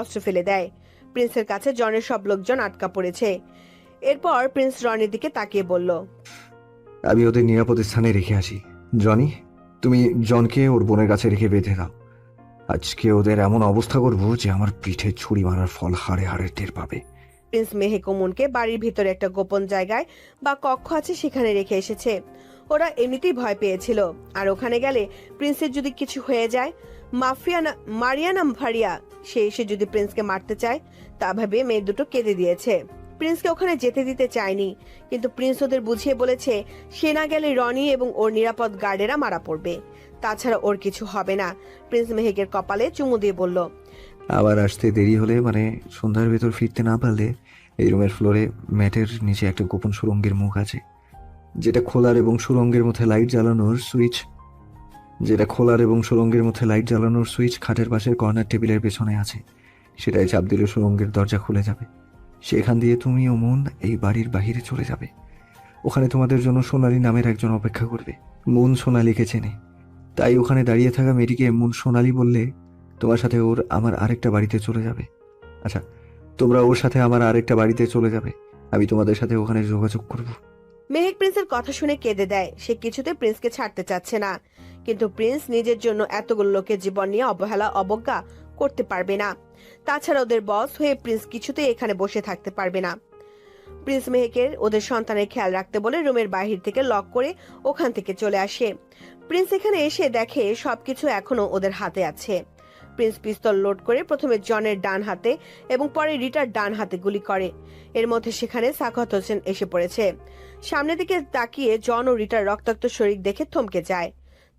অস্ত্র ফেলে দেয়। প্রিন্সের কাছে জনের সব লোকজন আটকা পড়েছে। এরপর প্রিন্স রনির দিকে তাকিয়ে বলল, আমি ওদের নিরাপদ স্থানে রেখে আসি। জনি, তুমি জনকে ওর বোনের কাছে রেখে বেঁধে দাও। আজকে ওদের এমন অবস্থা করবো যে আমার পিঠে ছুরি মারার ফল হাড়ে হাড়ে টের পাবে। প্রিন্স মেহেক ও মুনকে বাড়ির ভিতরে একটা গোপন জায়গায় বা কক্ষ আছে সেখানে রেখে এসেছে। ওরা এমনিতেই ভয় পেয়েছিল, আর ওখানে গেলে প্রিন্সের যদি কিছু হয়ে যায়, মারিয়ানা ভারিয়া সে এসে যদি প্রিন্সকে মারতে চায়, তা ভেবে মেয়ে দুটো কেঁদে দিয়েছে। প্রিন্সকে ওখানে যেতে দিতে চায়নি, কিন্তু প্রিন্স ওদের বুঝিয়ে বলেছে সে না গেলে রনি এবং ওর নিরাপদ গার্ডেরা মারা পড়বে, তাছাড়া ওর কিছু হবে না। প্রিন্স মেহেকের কপালে চুমু দিয়ে বলল, আবার আসতে দেরি হলে, মানে সন্ধ্যার ভেতর ফিরতে না পারলে, এই রুমের ফ্লোরে ম্যাটের নিচে একটা গোপন সুড়ঙ্গের মুখ আছে, যেটা খোলার এবং সুড়ঙ্গের মধ্যে লাইট জ্বালানোর সুইচ খাটের পাশের কর্নার টেবিলের পেছনে আছে। সেটাই চাপ দিলে সুড়ঙ্গের দরজা খুলে যাবে। সেখান দিয়ে তুমি ও মুন এই বাড়ির বাহিরে চলে যাবে। ওখানে তোমাদের জন্য সোনালী নামের একজন অপেক্ষা করবে। মুন সোনালীকে চেনে, তাই ওখানে দাঁড়িয়ে থাকা মেয়েটিকে মুন সোনালী বললে তোমার সাথে ওর আমার আরেকটা বাড়িতে চলে যাবে। আচ্ছা, তোমরা ওর সাথে আমার আরেকটা বাড়িতে চলে যাবে। আমি তোমাদের সাথে ওখানে যোগাযোগ করব। মেহেক প্রিন্সের কথা শুনে কেঁদে দেয়। সে কিছুতে প্রিন্সকে ছাড়তে চাচ্ছে না, কিন্তু প্রিন্স নিজের জন্য এতগুলো লোকের জীবন নিয়ে অবজ্ঞা করতে পারবে না। তাছাড়া ওদের বস হয়ে প্রিন্স কিছুতেই এখানে বসে থাকতে পারবে না। প্রিন্স মেহেকের ওদের সন্তানের খেয়াল রাখতে বলে রুমের বাহির থেকে লক করে ওখান থেকে চলে আসে। প্রিন্স এখানে এসে দেখে সবকিছু এখনো ওদের হাতে আছে। প্রিন্স পিস্তল লোড করে প্রথমে জনের ডান হাতে এবং পরে রিটার ডান হাতে গুলি করে। এর মধ্যে সেখানে সাখাওয়াত হোসেন এসে পড়েছে। সামনের দিকে তাকিয়ে জন ও রিটার রক্তাক্ত শরীর দেখে থমকে যায়।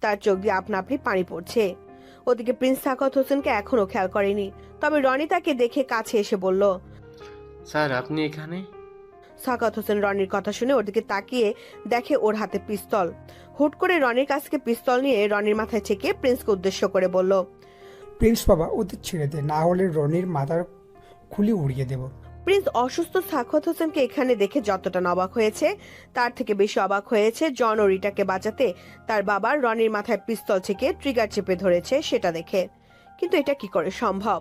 তার চোখ দিয়ে আপনা আপনি পানি পড়ছে। ওদিকে প্রিন্স সাখাওয়াত হোসেনকে এখনো খেয়াল করেনি, তবে রনি তাকে দেখে কাছে এসে বলল, স্যার আপনি এখানে? সাখাওয়াত হোসেন রনির কথা শুনে ওর দিকে তাকিয়ে দেখে ওর হাতে পিস্তল। হুট করে রনির কাছ থেকে পিস্তল নিয়ে রনির মাথায় ঠেকিয়ে প্রিন্সকে উদ্দেশ্য করে বলল, প্রিন্স বাবা, ওদের ছেড়ে দে, না হলে রনির মাথার খুলি উড়িয়ে দেব। প্রিন্স অসুস্থ সাখাওয়াত হোসেনকে এখানে দেখে যতটা অবাক হয়েছে, তার থেকে বেশি অবাক হয়েছে জন ও রিটাকে বাঁচাতে তার বাবার রনির মাথায় পিস্তল থেকে ট্রিগার চেপে ধরেছে সেটা দেখে। কিন্তু এটা কি করে সম্ভব?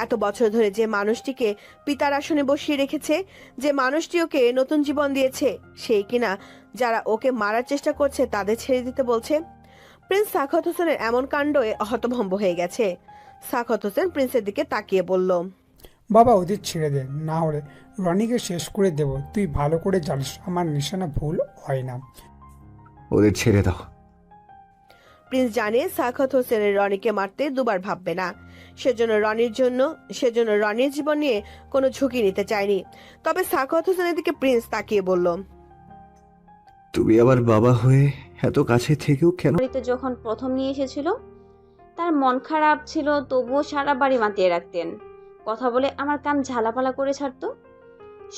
এত বছর ধরে যে মানুষটিকে পিতার আসনে বসিয়ে রেখেছে, যে মানুষটি ওকে নতুন জীবন দিয়েছে, সেই কিনা যারা ওকে মারার চেষ্টা করছে তাদের ছেড়ে দিতে বলছে। প্রিন্স সাখাওয়াত হোসেনের এমন কাণ্ডে হতভম্ব হয়ে গেছে। সাখাওয়াত হোসেন প্রিন্সের দিকে তাকিয়ে বলল, বাবা, ওদের ছেড়ে দে, না হলে রনিকে শেষ করে দেব। তুই ভালো করে জানিস আমার নিশানা ভুল হয় না। ওদের ছেড়ে দাও। প্রিন্স জানে সাখাওয়াত হোসেনের রনিকে মারতে দুবার ভাববে না। সেজন্য রনির জীবন নিয়ে কোনো ঝুঁকি নিতে চায়নি। তবে সাখাওয়াত হোসেনের দিকে প্রিন্স তাকিয়ে বলল, তুমি আবার বাবা হয়ে এত কাছে থেকেও কেন? বাড়িতে যখন প্রথম নিয়ে এসেছিল, তার মন খারাপ ছিল, তবুও সারা বাড়ি মাতিয়ে রাখতেন। কথা বলে আমার কান ঝালাপালা করে ছাড়তো।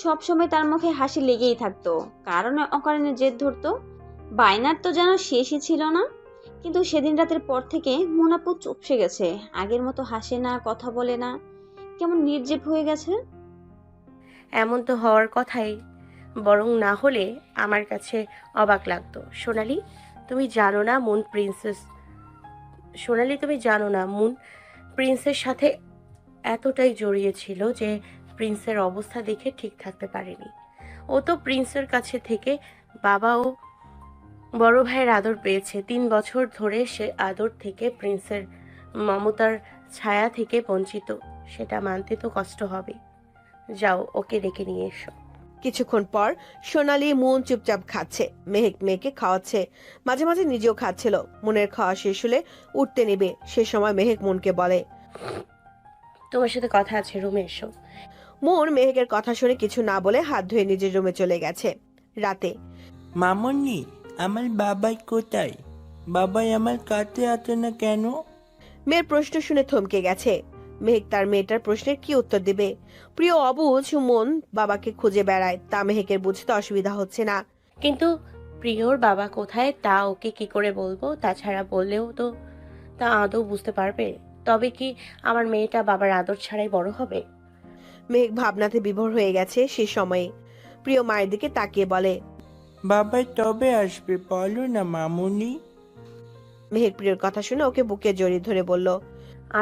সবসময় তার মুখে হাসি লেগেই থাকতো, কারণে অকারণে জেদ ধরতো। বায়নার তো যেন শেষই ছিল না। কিন্তু সেদিন রাতের পর থেকে মোনাপু চুপসে গেছে। আগের মতো হাসে না, কথা বলে না, কেমন নির্জীব হয়ে গেছে। এমন তো হওয়ার কথাই, বরং না হলে আমার কাছে অবাক লাগতো। সোনালি, তুমি জানো না মুন প্রিন্সের সাথে এতটাই জড়িয়ে ছিল যে প্রিন্সের অবস্থা দেখে ঠিক থাকতে পারেনি। ও তো প্রিন্সের কাছে থেকে বাবা ও বড় ভাইয়ের আদর পেয়েছে। 3 বছর ধরে সে আদর থেকে, প্রিন্সের মমতার ছায়া থেকে বঞ্চিত। সেটা মানতে তো কষ্ট হবে। যাও, ওকে ডেকে নিয়ে এসো। কিছুক্ষণ পর সোনালি মুন চুপচাপ খাচ্ছে। মেহেক মেয়েকে খাওয়াচ্ছে, মাঝে মাঝে নিজেও খাচ্ছিল। মুনের খাওয়া শেষ হলে উঠতে নেবে, সে সময় মেহেক মুনকে বলে, তোমার সাথে কথা আছে, রুমে এসো। মুন মেহেকের কথা শুনে কিছু না বলে হাত ধুয়ে নিজের রুমে চলে গেছে। রাতে মামনি, আমার বাবাই কোথায়? বাবাই আমার কাছে আছে না কেন? মেয়ের প্রশ্ন শুনে থমকে গেছে। মেহেক তার মেয়েটার প্রশ্নের কি উত্তর দেবে? প্রিয় অবুঝ মন বাবাকে খুঁজে বেড়ায়, তা মেহেকের বুঝতে অসুবিধা হচ্ছে না। কিন্তু প্রিয়র বাবা কোথায় তা ওকে কি করে বলবো? তাছাড়া বললেও তো তা আদৌ বুঝতে পারবে? তবে কি আমার মেয়েটা বাবার আদর ছাড়াই বড় হবে? মেহেক ভাবনাতে বিভোর হয়ে গেছে। সে সময়ে প্রিয় মায়ের দিকে তাকিয়ে বলে, বাবাই তবে আসবে, বলো না মামুনি। মেহেক প্রিয়র কথা শুনে ওকে বুকে জড়িয়ে ধরে বলল,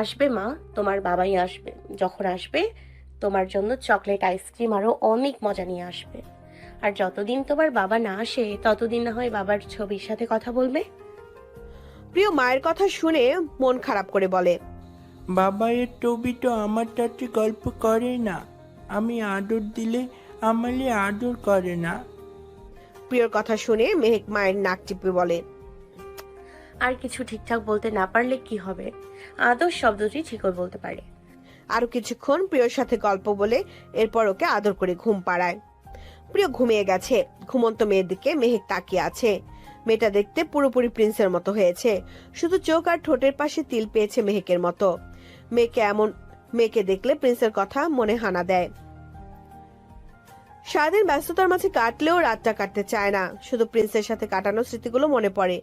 আসবে মা, তোমার বাবাই আসবে। যখন আসবে তোমার জন্য চকলেট আইসক্রিম আরো অনেক মজা নিয়ে আসবে। আর যতদিন তোমার বাবা না আসে ততদিন না হয় বাবার ছবির সাথে কথা বলবে। প্রিয় মায়ের কথা শুনে মন খারাপ করে বলে, বাবা এর টবি তো আমার সাথে গল্প করে না, আমি আদর দিলে আমালে আদর করে না। প্রিয়র কথা শুনে মেহেক মায়ের নাক টিপে বলে, আর কিছু ঠিকঠাক বলতে না পারলে কি হবে? আদর শব্দটি ঠিকই বলতে পারে। আরো কিছুক্ষণ প্রিয়র সাথে গল্প বলে এরপর ওকে আদর করে ঘুম পাড়ায়। প্রিয় ঘুমিয়ে গেছে। ঘুমন্ত মেয়ের দিকে মেহেক তাকিয়ে আছে। মেয়েটা দেখতে পুরোপুরি প্রিন্সের মতো হয়েছে, শুধু চোখ আর ঠোঁটের পাশে তিল পেয়েছে মেহেকের মতো। মেয়েকে দেখলে প্রিন্সের কথা মনে হানা দেয়। সারাদিন ব্যস্ততার মাঝে কাটলেও রাতটা কাটতে চায় না, শুধু প্রিন্সের সাথে কাটানো স্মৃতিগুলো মনে পড়ে।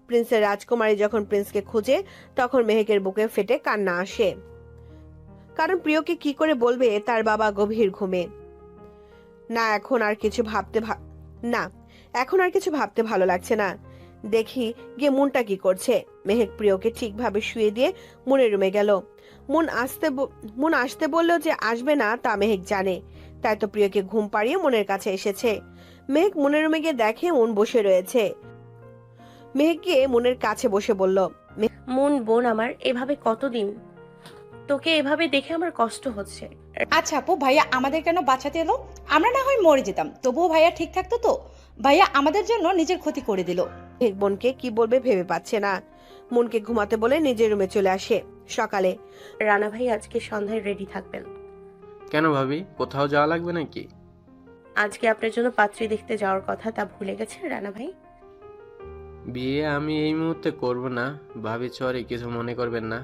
প্রিন্সের রাজকুমারী যখন প্রিন্সকে খুঁজে তখন মেহেকের বুকে ফেটে কান্না আসে, কারণ প্রিয়কে কি করে বলবে তার বাবা গভীর ঘুমে। এখন আর কিছু ভাবতে ভালো লাগছে না। দেখি গিয়ে মনটা কি করছে। মেহেক প্রিয়কে ঠিকভাবে শুয়ে দিয়ে মনের রুমে গেল। মন আসতে বললেও যে আসবে না তা মেহেক জানে, তাই তো প্রিয়কে ঘুম পাড়িয়ে মনের কাছে এসেছে। মেহেক মনের রুমে গিয়ে দেখে মন বসে রয়েছে। মেহেক গিয়ে মনের কাছে বসে বলল, মন বোন আমার, এভাবে কতদিন? তোকে এভাবে দেখে আমার কষ্ট হচ্ছে। আচ্ছা আপু, ভাইয়া আমাদের কেন বাঁচাতে এলো? আমরা না হয় মরে যেতাম, তবুও ভাইয়া ঠিক থাকতো তো? ভাইয়া আমাদের জন্য নিজের ক্ষতি করে দিল। মেহেক বোনকে কি বলবে ভেবে পাচ্ছে না। মনকে ঘুমাতে বলে নিজের রুমে চলে আসে। সকালে রানা ভাই আজকে সন্ধ্যায় রেডি থাকবেন। কেন ভাবি, কোথাও যাওয়া লাগবে নাকি? আজকে আপনার জন্য পাত্রী দেখতে যাওয়ার কথা, তা ভুলে গেছেন রানা ভাই? বিয়ে আমি এই মুহূর্তে করব না ভাবি, সরি কিছু মনে করবেন না।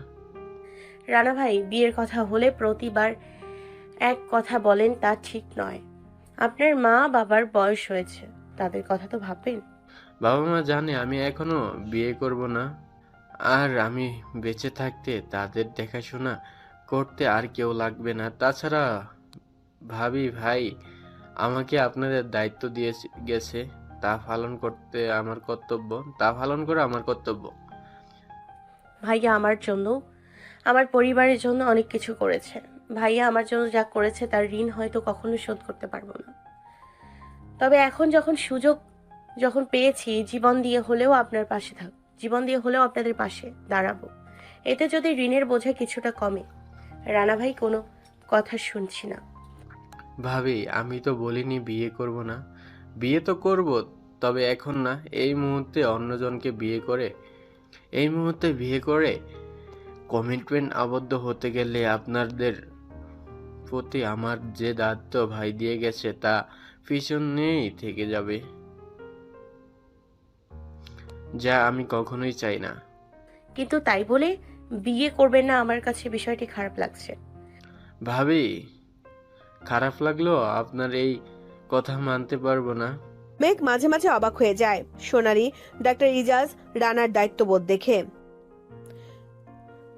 রানা ভাই, বিয়ের কথা হলে প্রতিবার এক কথা বলেন, তা ঠিক নয়। আপনার মা বাবার বয়স হয়েছে, তাদের কথা তো ভাববেন। বাবা মা জানে আমি এখনো বিয়ে করব না, আর আমি বেঁচে থাকতে তাদের দেখাশোনা করতে আর কেউ লাগবে না। তাছাড়া ভাবি ভাই আমাকে আপনাদের দায়িত্ব দিয়ে গেছে, তা পালন করা আমার কর্তব্য। ভাইয়া আমার জন্য, আমার পরিবারের জন্য অনেক কিছু করেছে। ভাইয়া আমার জন্য যা করেছে তার ঋণ হয়তো কখনো শোধ করতে পারবো না, তবে এখন যখন পেয়েছি জীবন দিয়ে হলেও আপনাদের পাশে দাঁড়াবো। এতে যদি ঋণের বোঝা কিছুটা কমে। রানা ভাই কোনো কথা শুনছি না। ভাবি আমি তো বলিনি বিয়ে করব না, বিয়ে তো করব, তবে এখন না। এই মুহূর্তে অন্যজনকে এই মুহূর্তে বিয়ে করে কমিটমেন্ট আবদ্ধ হতে গেলে আপনাদের প্রতি আমার যে দায়িত্ব ভাই দিয়ে গেছে তা পিছনেই থেকে যাবে, যা আমি কখনোই চাই না। কিন্তু তাই বলে বিয়ে করবেন না, আমার কাছে বিষয়টি খারাপ লাগছে। ভাবি খারাপ লাগলো আপনার এই কথা মানতে পারবো না। মেঘ মাঝে মাঝে অবাক হয়ে যায় সোনালি ডাক্তার ইজাজ রানার দায়িত্ববোধ দেখে।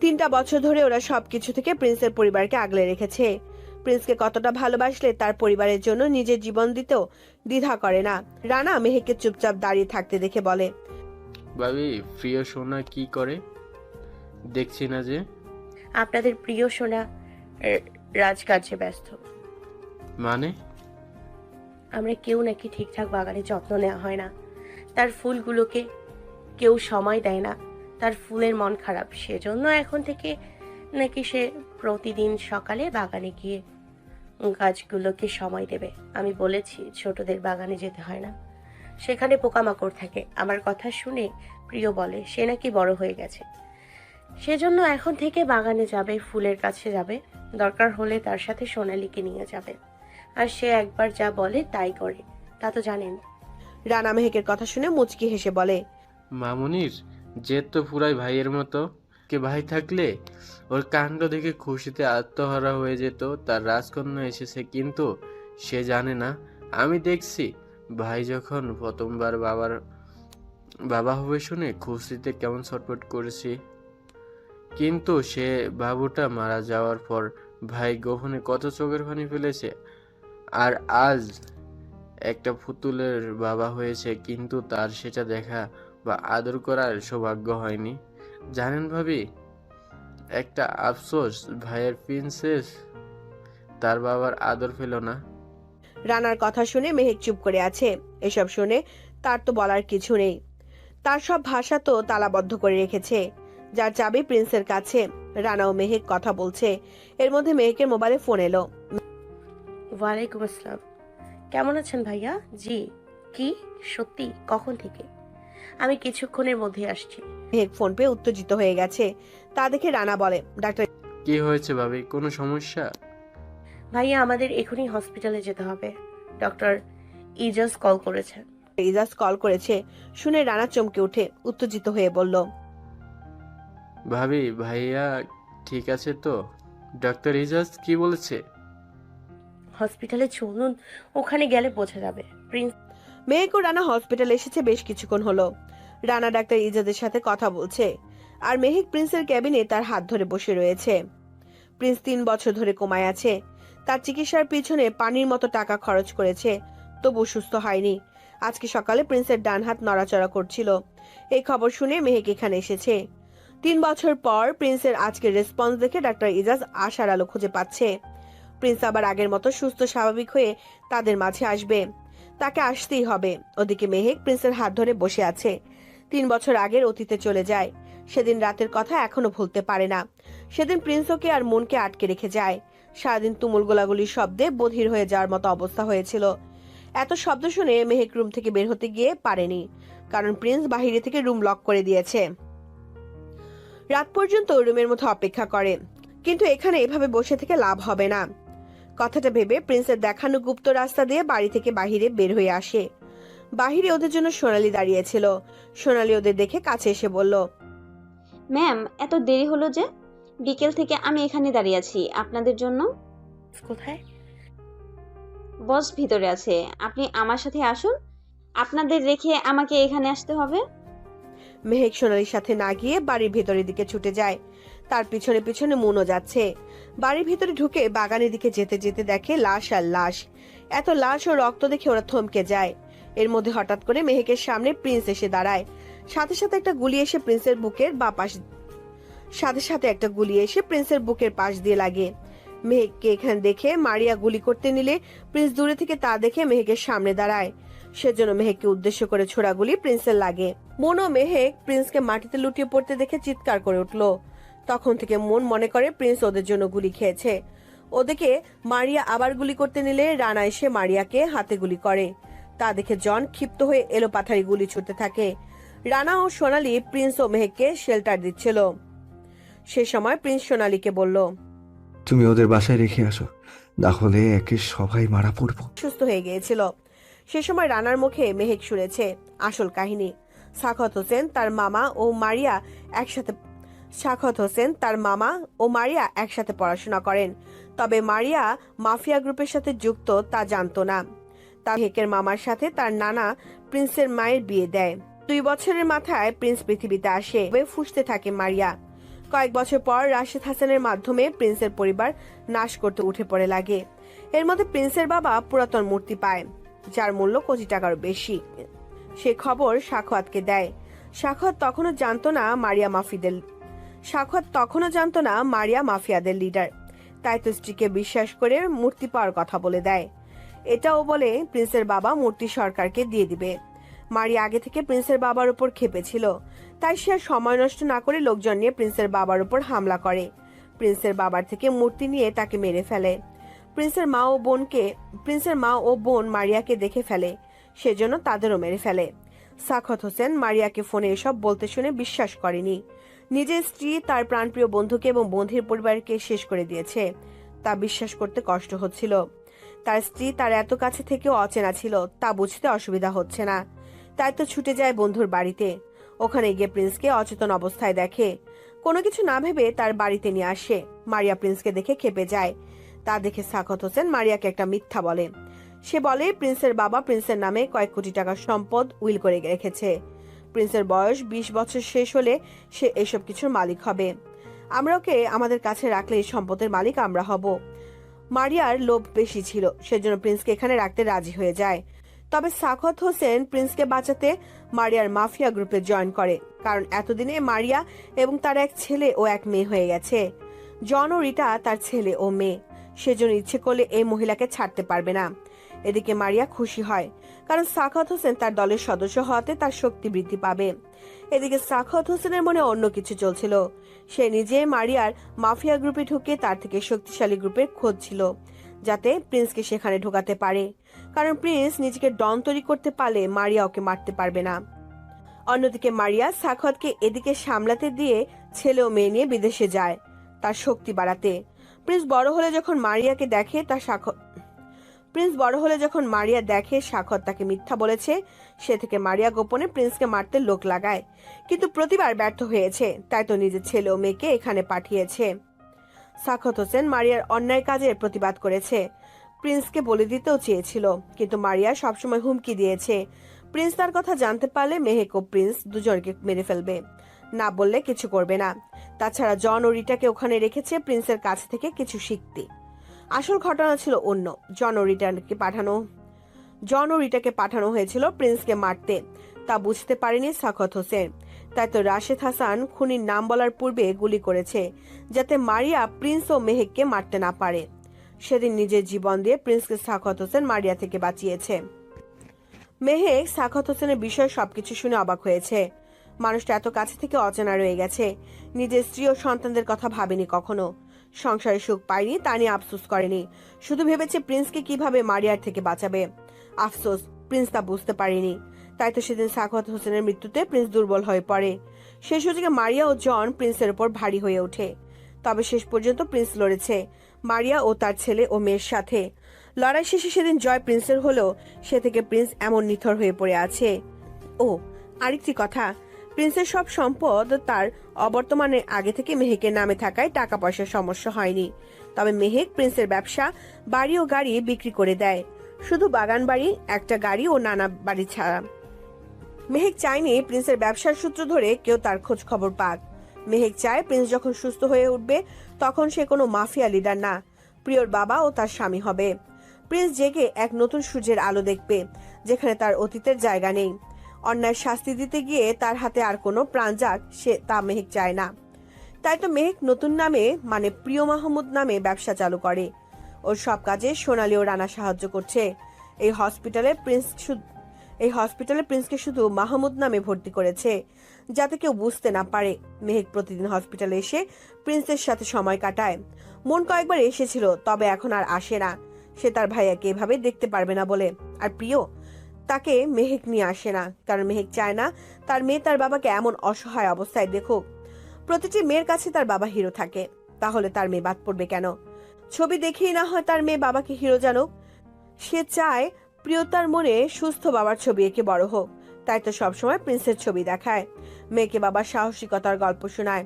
3টা বছর ধরে ওরা সবকিছু থেকে প্রিন্সের পরিবারকে আগলে রেখেছে। প্রিন্সকে কতটা ভালোবাসলে তার পরিবারের জন্য নিজের জীবন দিতেও দ্বিধা করে না। রানা মেহেককে চুপচাপ দাঁড়িয়ে থাকতে দেখে বলে, ভাবি প্রিয় সোনা কি করে দেখছি না যে? আপনাদের প্রিয় সোনা রাজকার্যে ব্যস্ত। মানে? আমরা কেউ নাকি ঠিকঠাক বাগানে যত্ন নেওয়া হয় না, তার ফুলগুলোকে কেউ সময় দেয় না, তার ফুলের মন খারাপ, সেজন্য এখন থেকে নাকি সে প্রতিদিন সকালে বাগানে গিয়ে গাছগুলোকে সময় দেবে। আমি বলেছি ছোটদের বাগানে যেতে হয় না, সেখানে পোকামাকড় থাকে। আমার কথা শুনে প্রিয় বলে সে নাকি বড় হয়ে গেছে, সেজন্য এখন থেকে বাগানে যাবে, ফুলের কাছে যাবে, দরকার হলে তার সাথে সোনালীকে নিয়ে যাবে। আর সে একবার যা বলে তাই করে, তা তো জানেন। রানা মেহেকের কথা শুনে মুচকি হেসে বলে, মামুনির যে তো পুরাই ভাইয়ের মতো। কে ভাই থাকলে ওর কাণ্ড দেখে খুশিতে আত্মহারা হয়ে যেত। তার রাজকন্যা এসেছে, কিন্তু সে জানে না আমি দেখছি ভাই যখন প্রথমবার বাবা হবে শুনে খুশিতে কেমন ছটফট করেছি। কিন্তু সে বাবুটা মারা যাওয়ার পর ভাই গোপনে কত চোখের পানি ফেলেছে। আর আজ একটা পুতুলের বাবা হয়েছে, কিন্তু তার সেটা দেখা বা আদর করার সৌভাগ্য হয়নি। জানেন ভাবি, একটা আফসোস, ভাইয়ের প্রিন্সেস তার বাবার আদর পেল না। রানার কথা শুনে মেহেক চুপ করে আছে। এসব শুনে তার তো বলার কিছু নেই। তার সব ভাষা তো তালাবদ্ধ করে রেখেছে, যার চাবি প্রিন্সের কাছে। রানা ও মেহেক কথা বলছে, এর মধ্যে মেহেকের মোবাইলে ফোন এলো। ওয়ালাইকুম আসসালাম। কেমন আছেন ভাইয়া? জি। কি সত্যি? কখন থেকে? আমি কিছুক্ষণের মধ্যে আসছি। মেহেক ফোন পেয়ে উত্তেজিত হয়ে গেছে। তা দেখে রানা বলে, ডাক্তার কি হয়েছে ভাবি, কোনো সমস্যা? ভাইয়া আমাদের এখনই হসপিটালে যেতে হবে। ডক্টর ইজাজ কল করেছে। ইজাজ কল করেছে শুনে রানা চমকে উঠে উত্তেজিত হয়ে বলল, ভাবি, ভাইয়া ঠিক আছে তো? ডক্টর ইজাজ কি বলেছে? হসপিটালে চলুন, ওখানে গেলে বোঝা যাবে। প্রিন্স মেহেক ও রানা হসপিটালে এসেছে বেশ কিছুক্ষণ হলো। রানা ডাক্তার ইজাজের সাথে কথা বলছে, আর মেহেক প্রিন্সের ক্যাবিনে তার হাত ধরে বসে রয়েছে। প্রিন্স 3 বছর ধরে কোমায় আছে। তার চিকিৎসার পিছনে পানির মতো টাকা খরচ করেছে, তবু সুস্থ হয়নি। আজকে সকালে প্রিন্সের ডান হাত নড়াচড়া করছিল। এই খবর শুনে মেহেক এখানে এসেছে। 3 বছর পর প্রিন্সের আজকের রেসপন্স দেখে ডাক্তার ইজাজ আশার আলো খুঁজে পাচ্ছে। প্রিন্স আবার আগের মতো সুস্থ স্বাভাবিক হয়ে তাদের মাঝে আসবে, তাকে আসতেই হবে। ওদিকে মেহেক প্রিন্সের হাত ধরে বসে আছে। 3 বছর আগের অতীতে চলে যায়। সেদিন রাতের কথা এখনো ভুলতে পারে না। সেদিন প্রিন্স ওকে আর মনকে আটকে রেখে যায়। সারাদিন তুমুল গোলাগুলির শব্দে বধির হয়ে যাওয়ার মতো অবস্থা হয়েছিল। এত শব্দ শুনে মেহেক রুম থেকে বের হতে গিয়ে পারেনি, কারণ প্রিন্স বাহিরে থেকে রুম লক করে দিয়েছে। রাত পর্যন্ত রুমের মধ্যে অপেক্ষা করে, কিন্তু এখানে এভাবে বসে থেকে লাভ হবে না। কথাটা ভেবে প্রিন্সের দেখানো গুপ্ত রাস্তা দিয়ে বাড়ি থেকে বাহিরে বের হয়ে আসে। বাহিরে ওদের জন্য সোনালি দাঁড়িয়েছিল। সোনালি ওদের দেখে কাছে এসে বলল, ম্যাম, এত দেরি হলো যে? বিকেল থেকে আমি এখানে দাঁড়িয়ে আছি আপনাদের জন্য। কোথায়? বস ভিতরে আছে, আপনি আমার সাথে আসুন। আপনাদের রেখে আমাকে এখানে আসতে হবে? মেহেক সোনালির সাথে না গিয়ে বাড়ির ভেতরের দিকে ছুটে যায়। তার পিছনে পিছনে মুনও যাচ্ছে। বাড়ির ভিতরে ঢুকে বাগানের দিকে যেতে যেতে দেখে লাশ আর লাশ। এত লাশ ও রক্ত দেখে ওরা থমকে যায়। এর মধ্যে হঠাৎ করে মেহেকের সামনে প্রিন্স এসে দাঁড়ায়। সাথে সাথে একটা গুলি এসে প্রিন্সের বুকের পাশ দিয়ে লাগে। মেহেককে এখানে দেখে মারিয়া গুলি করতে নিলে প্রিন্স দূরে থেকে তা দেখে মেহেকের সামনে দাঁড়ায়। সেজন্য মেহেককে উদ্দেশ্য করে ছোড়া গুলি প্রিন্সের লাগে। মন ও মেহেক প্রিন্সকে মাটিতে লুটিয়ে পড়তে দেখে চিৎকার করে উঠলো। তখন থেকে মন মনে করে প্রিন্স ওদের জন্য গুলি খেয়েছে। ওদিকে মারিয়া আবার গুলি করতে নিলে রানা এসে মারিয়াকে হাতে গুলি করে। তা দেখে জন ক্ষিপ্ত হয়ে এলোপাথারি গুলি ছুটতে থাকে। রানা ও সোনালি প্রিন্স ও মেহেককে শেল্টার দিচ্ছিল। সে সময় প্রিন্স সোনালিকে বলল, তুমি ওদের বাসায় রেখে আসো, তাহলে একে সবাই মারা পড়বো। সুস্থ হয়ে গিয়েছিল। সে সময় রানার মুখে মেহেক শুনেছে আসল কাহিনী। সাখাওয়াত হোসেন তার মামা ও মারিয়া একসাথে পড়াশোনা করেন। তবে মারিয়া মাফিয়া গ্রুপের সাথে যুক্ত তা জানতো না। তার মেহেকের মামার সাথে তার নানা প্রিন্সের মায়ের বিয়ে দেয়। 2 বছরের মাথায় প্রিন্স পৃথিবীতে আসে। ফুঁসতে থাকে মারিয়া। কয়েক বছর পর রাশেদ হাসানের মাধ্যমে প্রিন্সের পরিবার নাশ করতে উঠে পড়ে লাগে। এর মধ্যে প্রিন্সের বাবা পুরাতন মূর্তি পায়, যার মূল্য কোটি টাকার বেশি। সে খবর সাখাওয়াতকে দেয়। সাখাওয়াত তখনও জানতো না মারিয়া মাফিয়াদের লিডার। তাই তো স্ত্রীকে বিশ্বাস করে মূর্তি পাওয়ার কথা বলে দেয়। এটাও বলে প্রিন্সের বাবা মূর্তি সরকারকে দিয়ে দিবে। মারিয়া আগে থেকে প্রিন্সের বাবার উপর ক্ষেপেছিল, তাই সে সময় নষ্ট না করে লোকজন নিয়ে প্রিন্সের বাবার উপর হামলা করে। প্রিন্সের বাবার থেকে মূর্তি নিয়ে তাকে মেরে ফেলে। প্রিন্সের মা ও বোন মারিয়াকে দেখে ফেলে, সেজন্য তাদেরও মেরে ফেলে। সাখাওয়াত হোসেন মারিয়াকে ফোনে এসব বলতে শুনে বিশ্বাস করেনি। নিজের স্ত্রী তার প্রাণপ্রিয় বন্ধুকে এবং বন্ধুর পরিবারকে শেষ করে দিয়েছে, তা বিশ্বাস করতে কষ্ট হচ্ছিল। তার স্ত্রী তার এত কাছে থেকেও অচেনা ছিল, তা বুঝতে অসুবিধা হচ্ছে না। তাই তো ছুটে যায় বন্ধুর বাড়িতে। ওখানে গিয়ে প্রিন্সকে অচেতন অবস্থায় দেখে। কোনো কিছু না ভেবে তার বাড়িতে নিয়ে আসে। মারিয়া প্রিন্সকে দেখে ক্ষেপে যায়। তা দেখে সাখাওয়াত হোসেন মারিয়াকে একটা মিথ্যা বলে। সে বলে প্রিন্সের বাবা প্রিন্সের নামে কয়েক কোটি টাকার সম্পদ উইল করে রেখেছে। প্রিন্সের বয়স 20 বছর শেষ হলে সে এসব কিছুর মালিক হবে। আমরা ওকে আমাদের কাছে রাখলে এই সম্পদের মালিক আমরা হব। মারিয়ার লোভ বেশি ছিল, সেজন্য প্রিন্সকে এখানে রাখতে রাজি হয়ে যায়। তবে সাখাওয়াত হোসেন প্রিন্সকে বাঁচাতে মারিয়ার মাফিয়া গ্রুপে জয়েন করে, কারণ এতদিনে মারিয়া এবং তার এক ছেলে ও এক মেয়ে হয়ে গেছে। জন ও রিটা তার ছেলে ও মেয়ে, সেজন্য ইচ্ছে করলে এই মহিলাকে ছাড়তে পারবে না। এদিকে মারিয়া খুশি হয়, কারণ সাখাওয়াত হোসেন তার দলের সদস্য হওয়াতে তার শক্তি বৃদ্ধি পাবে। এদিকে সাখাওয়াত হোসেনের মনে অন্য কিছু চলছিল। সে নিজে মারিয়ার মাফিয়া গ্রুপে ঢুকে তার থেকে শক্তিশালী গ্রুপের খোঁজ ছিল, যাতে প্রিন্সকে সেখানে ঢোকাতে পারে, কারণ প্রিন্স নিজেকে ডন তৈরি করতে পারলে মারিয়া ওকে মারতে পারবে না। অন্যদিকে মারিয়া সাখাওয়াতকে এদিকে সামলাতে দিয়ে ছেলে ও মেয়ে নিয়ে বিদেশে যায় তার শক্তি বাড়াতে। প্রিন্স বড় হলে যখন মারিয়া দেখে সাখাওয়াত তাকে মিথ্যা বলেছে, সে থেকে মারিয়া গোপনে প্রিন্সকে মারতে লোক লাগায়, কিন্তু প্রতিবার ব্যর্থ হয়েছে। তাই তো নিজের ছেলে ও মেয়েকে এখানে পাঠিয়েছে। সাখাওয়াত হোসেন মারিয়ার অন্যায় কাজের প্রতিবাদ করেছে, প্রিন্সকে বলে দিতেও চেয়েছিল, কিন্তু মারিয়া সবসময় হুমকি দিয়েছে প্রিন্স তার কথা জানতে পারলে মেহেক ও প্রিন্স দুজনকে মেরে ফেলবে, না বললে কিছু করবে না। তাছাড়া জন ও রিটাকে ওখানে রেখেছে প্রিন্সের কাছ থেকে কিছু শিখতে। আসল ঘটনা ছিল অন্য। জন ও রিটাকে পাঠানো হয়েছিল প্রিন্সকে মারতে, তা বুঝতে পারেনি সাখাওয়াত হোসেন। তাই তো রাশেদ হাসান খুনির নাম বলার পূর্বে গুলি করেছে, যাতে মারিয়া প্রিন্স ও মেহেককে মারতে না পারে। সেদিন নিজের জীবন দিয়ে প্রিন্সকে সাখাওয়াত হোসেন মারিয়া থেকে বাঁচিয়েছে। মেহেক সাখাওয়াত হোসেনের বিষয়ে সবকিছু শুনে অবাক হয়েছে। মানুষটা এত কাছে থেকে অচেনা রয়ে গেছে। নিজের স্ত্রী ও সন্তানদের কথা ভাবেনি কখনো, সংসারে সুখ পায়নি তা নিয়ে আফসোস করেনি, শুধু ভেবেছে প্রিন্সকে কিভাবে মারিয়ার থেকে বাঁচাবে। আফসোস, প্রিন্স তা বুঝতে পারেনি। তাই তো সেদিন সাখাওয়াত হোসেনের মৃত্যুতে প্রিন্স দুর্বল হয়ে পড়ে। সেই সুযোগে মারিয়া ও জন প্রিন্সের উপর ভারী হয়ে ওঠে। তবে শেষ পর্যন্ত প্রিন্স লড়েছে মারিয়া ও তার ছেলে ও মেয়ের সাথে। লড়াই শেষে সেদিন জয় প্রিন্সের হলেও সে থেকে প্রিন্স এমন নিথর হয়ে পড়ে আছে। ও আরেকটি কথা, প্রিন্সের সব সম্পদ তার অবর্তমানের আগে থেকে মেহেকের নামে থাকায় টাকা পয়সার সমস্যা হয়নি। তবে মেহেক প্রিন্সের ব্যবসা, বাড়ি ও গাড়ি বিক্রি করে দেয়, শুধু বাগান বাড়ি, একটা গাড়ি ও নানা বাড়ি ছাড়া। মেহেক চায়নি প্রিন্সের ব্যবসার সূত্র ধরে কেউ তার খোঁজ খবর পাক। মেহেক চায় প্রিন্স যখন সুস্থ হয়ে উঠবে তখন সে কোনো মাফিয়া লিডার না, প্রিয়র বাবা ও তার স্বামী হবে। প্রিন্স জেগে এক নতুন সূর্যের আলো দেখবে, যেখানে তার অতীতের জায়গা নেই। অন্যায় শাস্তি দিতে গিয়ে তার হাতে আর কোনো প্রাণ যাক, সে তা মেহেক চায় না। তাই তো মেহেক নতুন নামে, মানে প্রিয় মাহমুদ নামে ব্যবসা চালু করে। ওর সব কাজে সোনালী ও রানা সাহায্য করছে। এই হসপিটালে প্রিন্সকে শুধু মাহমুদ নামে ভর্তি করেছে, যাতে কেউ বুঝতে না পারে। মেহেক প্রতিদিন হসপিটালে এসে প্রিন্সের সাথে সময় কাটায়। মন কয়েকবার এসেছিল, তবে এখন আর আসে না। সে তার ভাইয়াকে এভাবে দেখতে পারবে না বলে। আর প্রিয়, তাকে মেহেক নিয়ে আসে না, কারণ মেহেক চায় না তার মেয়ে তার বাবাকে এমন অসহায় অবস্থায় দেখুক। প্রতিটি মেয়ের কাছে তার বাবা হিরো থাকে, তাহলে তার মেয়ে বাদ পড়বে কেন? ছবি দেখেই না হয় তার মেয়ে বাবাকে হিরো জানুক। সে চায় প্রিয়তার মনে সুস্থ বাবার ছবি এঁকে বড় হোক। তাই তো সবসময় প্রিন্সের ছবি দেখায়, মেয়েকে বাবার সাহসিকতার গল্প শোনায়,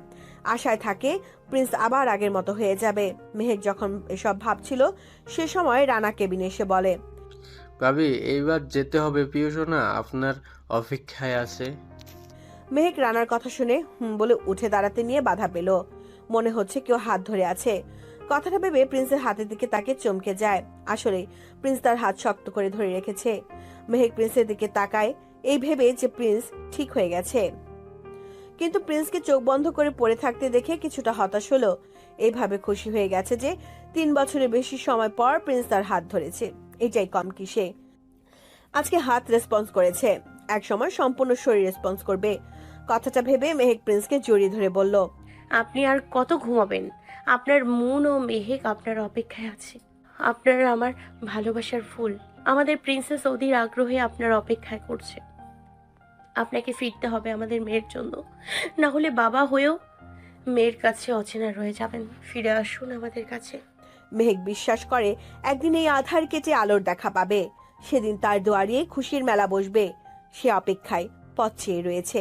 আশায় থাকে প্রিন্স আবার আগের মতো হয়ে যাবে। মেহেক যখন এসব ভাবছিল সে সময় রানা কেবিনে এসে বলে, ভাবি এইবার যেতে হবে, প্রিয় সোনা আপনার অপেক্ষায় আছে। মেহেক রানার কথা শুনে বলে উঠে দাঁড়াতে নিয়ে বাধা পেল। মনে হচ্ছে কেউ হাত ধরে আছে। কথাটা ভেবে প্রিন্সের হাতের দিকে তাকে চমকে যায়। আসলে প্রিন্স তার হাত শক্ত করে ধরে রেখেছে। মেহেক প্রিন্সের দিকে তাকায়, এই ভেবে যে প্রিন্স ঠিক হয়ে গেছে। কিন্তু প্রিন্সকে চোখ বন্ধ করে পড়ে থাকতে দেখে কিছুটা হতাশ হলো। এইভাবে খুশি হয়ে গেছে যে 3 বছরের বেশি সময় পর প্রিন্স তার হাত ধরেছে, এটাই কম কি সে। আজকে হাত রেসপন্স করেছে, এক সময় সম্পূর্ণ শরীর রেসপন্স করবে। কথাটা ভেবে মেহেক প্রিন্সকে জড়িয়ে ধরে বলল, আপনি আর কত ঘুমাবেন? আপনার মন ও মেহেক আপনার অপেক্ষায় আছে। আপনার আমার ভালোবাসার ফুল, আমাদের প্রিন্সেস অধীর আগ্রহে আপনার অপেক্ষায় করছে। আপনাকে ফিরতে হবে আমাদের মেয়ের জন্য, না হলে বাবা হয়েও মেয়ের কাছে অচেনা রয়ে যাবেন। ফিরে আসুন আমাদের কাছে। মেহেক বিশ্বাস করে একদিন এই আধার কেটে আলোর দেখা পাবে। সেদিন তার দুয়ারে খুশির মেলা বসবে। সে অপেক্ষায় পথ চেয়ে রয়েছে।